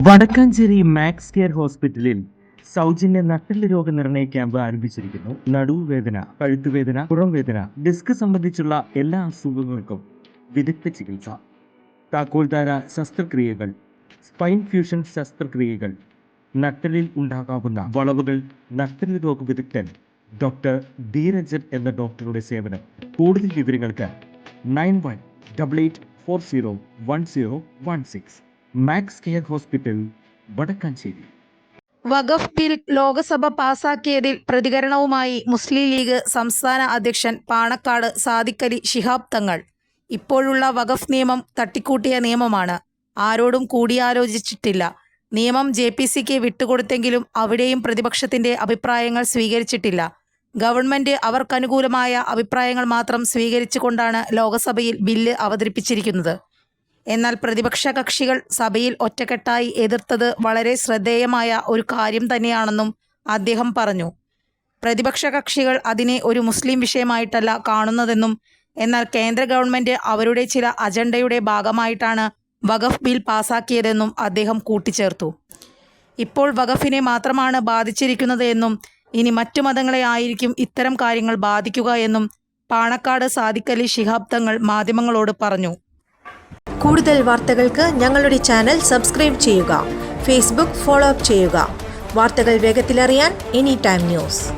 Vadakkanchery max care ഹോസ്പിറ്റലിൽ സൗജന്യ നട്ടെല്ല് രോഗനിർണയ ക്യാമ്പ് ആരംഭിച്ചിരിക്കുന്നു. നടുവേദന, കഴുത്തുവേദന, പുറംവേദന, ഡിസ്ക് സംബന്ധിച്ചുള്ള എല്ലാ അസുഖങ്ങൾക്കും വിദഗ്ധ ചികിത്സ, താക്കോൽദാര ശസ്ത്രക്രിയകൾ, സ്പൈൻ ഫ്യൂഷൻ ശസ്ത്രക്രിയകൾ, നട്ടെല്ലിൽ ഉണ്ടാകാവുന്ന വളവുകൾ, നട്ടെല്ല് രോഗ വിദഗ്ധൻ ഡോക്ടർ ധീരജൻ എന്ന ഡോക്ടറുടെ സേവനം. കൂടുതൽ വിവരങ്ങൾക്ക് 9188401016 മാക്സ് കെയർ ഹോസ്പിറ്റൽ, വടക്കാഞ്ചേരി. വഖഫ് ബിൽ ലോക്സഭ പാസാക്കിയതിൽ പ്രതികരണവുമായി മുസ്ലിം ലീഗ് സംസ്ഥാന അധ്യക്ഷൻ പാണക്കാട് സാദിഖ് അലി ശിഹാബ് തങ്ങൾ. ഇപ്പോഴുള്ള വഖഫ് നിയമം തട്ടിക്കൂട്ടിയ നിയമമാണ്. ആരോടും കൂടിയാലോചിച്ചിട്ടില്ല. നിയമം JPCക്ക് വിട്ടുകൊടുത്തെങ്കിലും അവിടെയും പ്രതിപക്ഷത്തിന്റെ അഭിപ്രായങ്ങൾ സ്വീകരിച്ചിട്ടില്ല. ഗവൺമെന്റ് അവർക്കനുകൂലമായ അഭിപ്രായങ്ങൾ മാത്രം സ്വീകരിച്ചുകൊണ്ടാണ് ലോക്സഭയിൽ ബില്ല് അവതരിപ്പിച്ചിരിക്കുന്നത്. എന്നാൽ പ്രതിപക്ഷ കക്ഷികൾ സഭയിൽ ഒറ്റക്കെട്ടായി എതിർത്തത് വളരെ ശ്രദ്ധേയമായ ഒരു കാര്യം തന്നെയാണെന്നും അദ്ദേഹം പറഞ്ഞു. പ്രതിപക്ഷ കക്ഷികൾ അതിനെ ഒരു മുസ്ലിം വിഷയമായിട്ടല്ല കാണുന്നതെന്നും, എന്നാൽ കേന്ദ്ര ഗവൺമെന്റ് അവരുടെ ചില അജണ്ടയുടെ ഭാഗമായിട്ടാണ് വഖഫ് ബിൽ പാസാക്കിയതെന്നും അദ്ദേഹം കൂട്ടിച്ചേർത്തു. ഇപ്പോൾ വഖഫിനെ മാത്രമാണ് ബാധിച്ചിരിക്കുന്നത് എന്നും ഇനി മറ്റു മതങ്ങളെ ആയിരിക്കും ഇത്തരം കാര്യങ്ങൾ ബാധിക്കുക എന്നും പാണക്കാട് സാദിഖ് അലി ശിഹാബ് തങ്ങൾ മാധ്യമങ്ങളോട് പറഞ്ഞു. കൂടുതൽ വാർത്തകൾക്ക് ഞങ്ങളുടെ ചാനൽ സബ്സ്ക്രൈബ് ചെയ്യുക. ഫേസ്ബുക്ക് ഫോളോ അപ്പ് ചെയ്യുക. വാർത്തകൾ വേഗത്തിലറിയാൻ എനി ടൈം ന്യൂസ്.